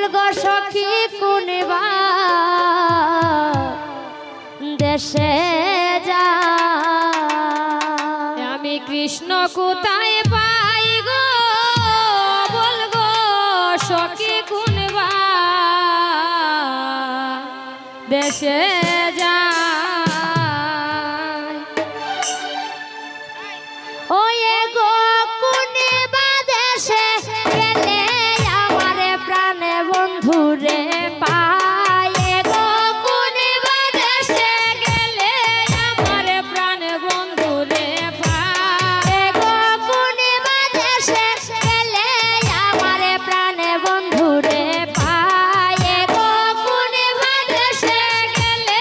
বলগো সখী কোনবা দেশে যা আমি কৃষ্ণ কোথায় পাই গো বলগো সখী কোনবা দেশে যা রে পায়ে গো কোনবা দেশে গেলে আমার প্রাণ বন্ধু রে পায়ে গো কোনবা দেশে গেলে আমার প্রাণ বন্ধু রে পায়ে গো কোনবা দেশে গেলে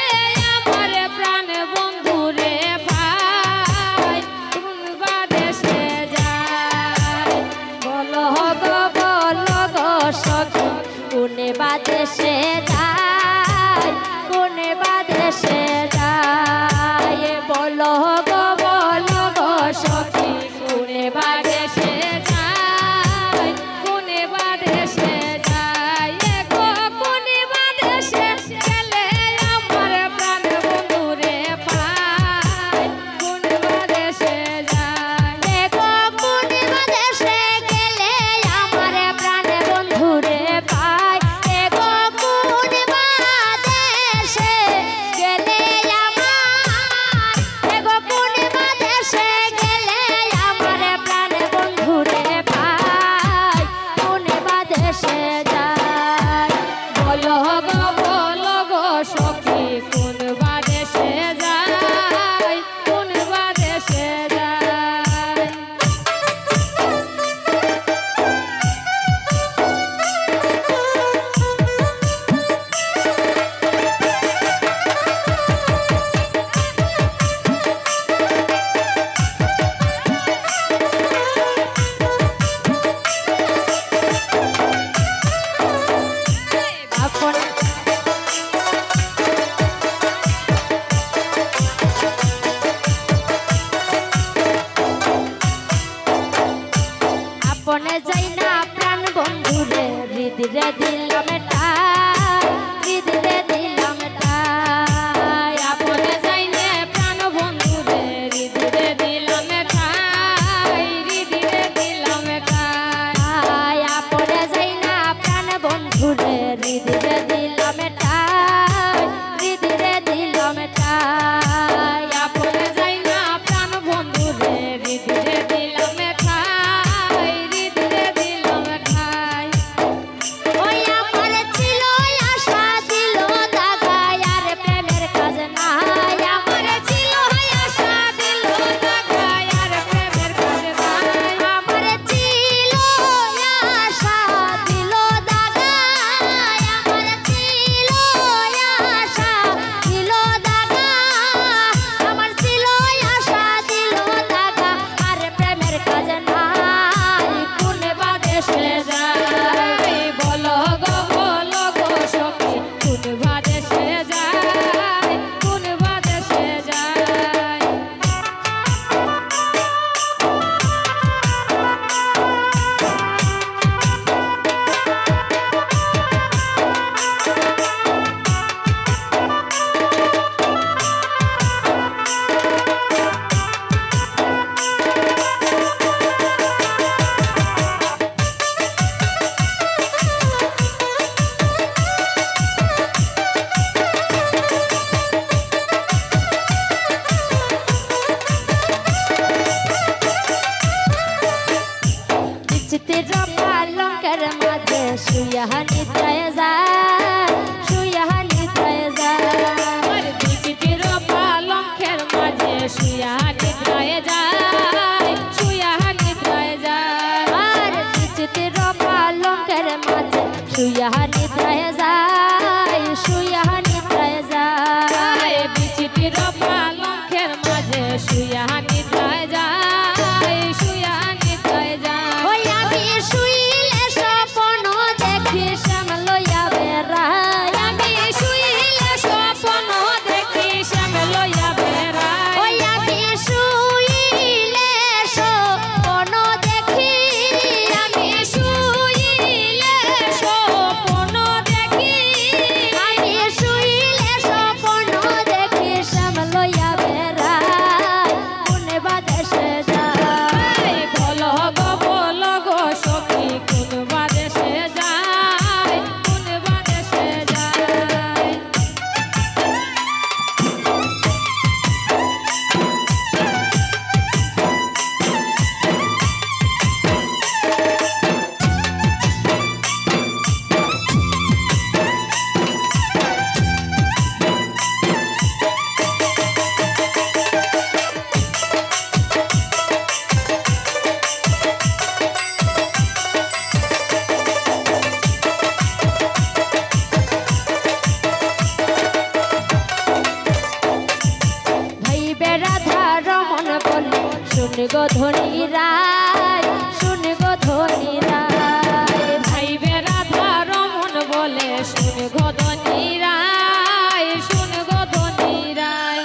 আমার প্রাণ বন্ধু রে পাই কোনবা দেশে যায় বলো গো সখী কোনবা দেশে যায় কোনবা দেশে যায় বলো গো সখী কোনবা দেশে যায় কোনবা দেশে যায় গো কোনবা দেশে গেলে আমার প্রাণ বন্ধু রে পাই কোনবা দেশে যায় গো কোনবা দেশে গেলে আমার প্রাণ বন্ধু রে পাই আপনে যাই না প্রাণ বন্ধু রে হৃদয়ে দিলাম হৃদয়ে দিলাম আপনে যাই না প্রাণ বন্ধু রে হৃদয়ে দিলাম হৃদয়ে দিলাম আপনে যাই না প্রাণ বন্ধু রে হৃদয়ে দিলাম হৃদয়ে দিলাম আপনে যাই না প্রাণ বন্ধু রে হৃদয়ে দিলাম পালঙ্কের মাঝে শুয়া নিদ্রায় যায় শুয়া নিদ্রায় যায় বিচিত্র পালঙ্কের মাঝে শুয়া নিদ্রায় যায় শুয়া নিদ্রায় যায় আর বিচিত্র পালঙ্কের মাঝে শুয়া নিদ্রায় যায় শুয়া নিদ্রায় যায় বিচিত্র পালঙ্কের মাঝে শুয়া নিদ্রায় যায় শুয়া নিদ্রায় যায় গো ধনী রায় শুন গো ধনী রায় ভাইবে রাধা রমন বলে শুন গো ধনী রায় শুন গো ধনী রায়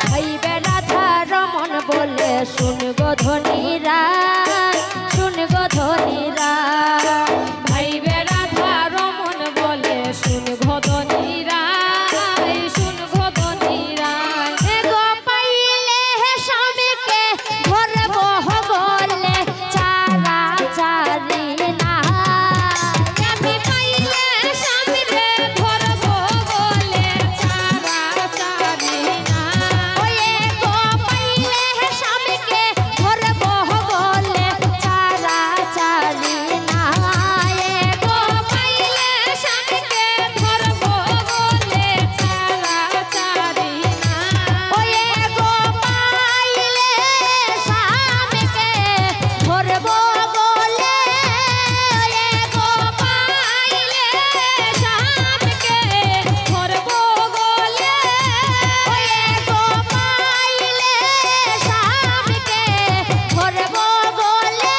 ভাইবে রাধা রমন বলে শুন গো ধনী রায় শুন গো ধনী রায় ভাইবে রাধা রমন বলে শুন গো ধনী রায় শুন গো ধনী রায় গো পাইলে স্বামীকে ধরব বলে চারা চারি না আমি পাইলে স্বামীরে ধরব বলে চারা চারি না ওয়ে গো পাইলে স্বামীকে ধরব বলে চারা চারি না গো পাইলে স্বামীকে ধরব বলে চারা চারি না ওয়ে গো পাইলে স্বামীকে ধরব বলে ওয়ে গো পাইলে স্বামীকে ধরব বলে ওয়ে গো পাইলে স্বামীকে ধরব বলে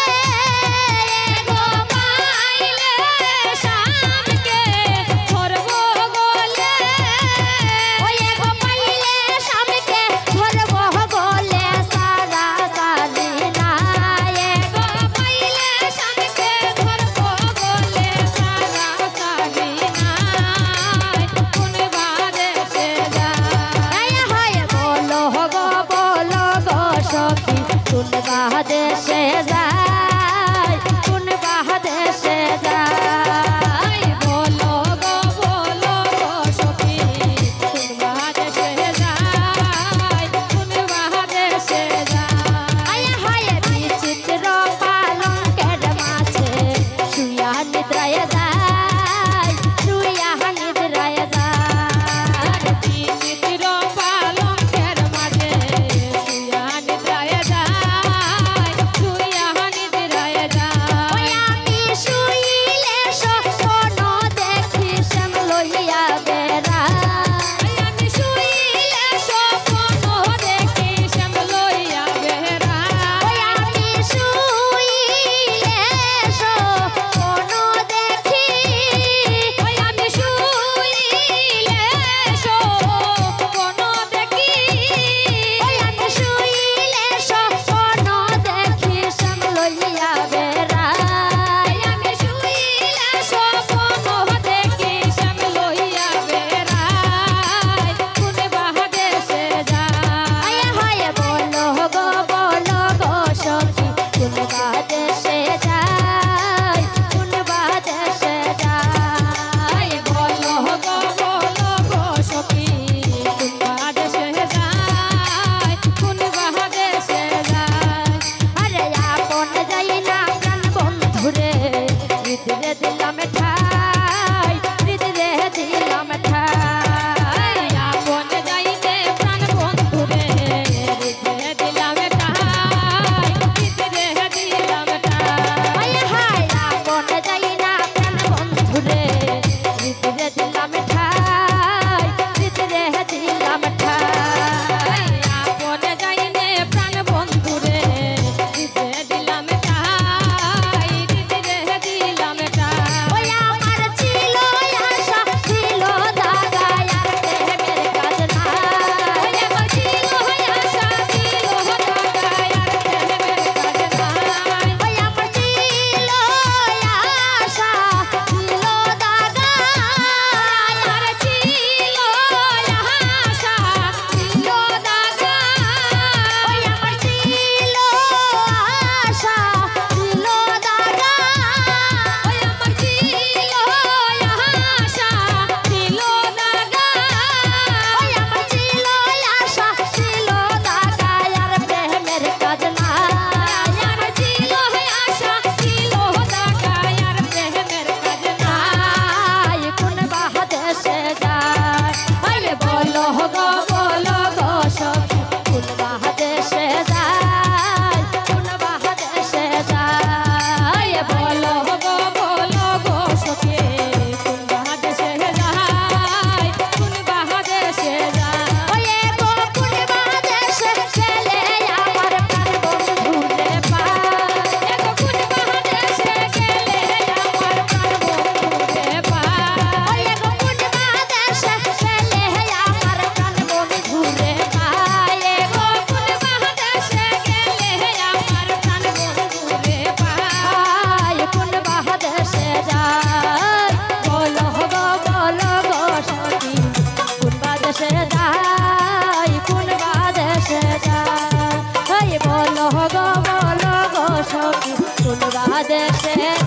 গো পাইলে স্বামীকে ধরব বলে ওয়ে গো পাইলে স্বামীকে ধরব বলে সারা সারি না গো পাইলে স্বামীকে ধরব বলে সারা সারি নাই কোন বারে সে যায় হয় বলো গো সখী কোন বাদেশে যায় কোন বাদেশে যায় বলো গো সখী কোন বাদেশে যায় কোন বাদেশে যায় হয় বিচিত্র পালঙ্কের মাঝে শুয়া নিদ্রায় যায় শুয়া নিদ্রায় যায় বিচিত্র পালঙ্কের মাঝে শুয়া নিদ্রায় যায় শুয়া নিদ্রায় যায় আমি শুইলে স্বপ্ন দেখি শ্যাম লইয়া বেড়ায় আমি শুইলে স্বপ্ন দেখি শ্যাম লইয়া বেড়ায় আমি শুইলে স্বপ্ন দেখি আমি শুইলে স্বপ্ন দেখি আমি শুইলে স্বপ্ন দেখি শ্যাম লইয়া বেড়ায় আমি শুইলে স্বপ্ন দেখি শ্যাম লইয়া বেড়ায় কোন বাদেশে যায় হয় বলো গো সখী কোন বাদেশে যায় কোন বাদেশে যায় বলো গো সখী কোন বাদেশে যায় কোন বাদেশে যায় আরে আপন যাই না প্রাণ বন্ধুরে হৃদয়ে দিলাম ঠাই হৃদয়ে দিলাম ঠাই আপন যাইতে প্রাণ বন্ধুরে হৃদয়ে দিলাম ঠাই হৃদয়ে দিলাম ঠাই হায় আপন যাই না প্রাণ বন্ধুরে হৃদয়ে দিলাম ঠাই হৃদয়ে দিলাম ঠাই আপন যাইনে প্রাণ বন্ধুরে হৃদয়ে দিলাম ঠাই হৃদয়ে দিলাম ঠাই ওই আমার ছিল আশা ছিল বলো গো সখী কোন দেশে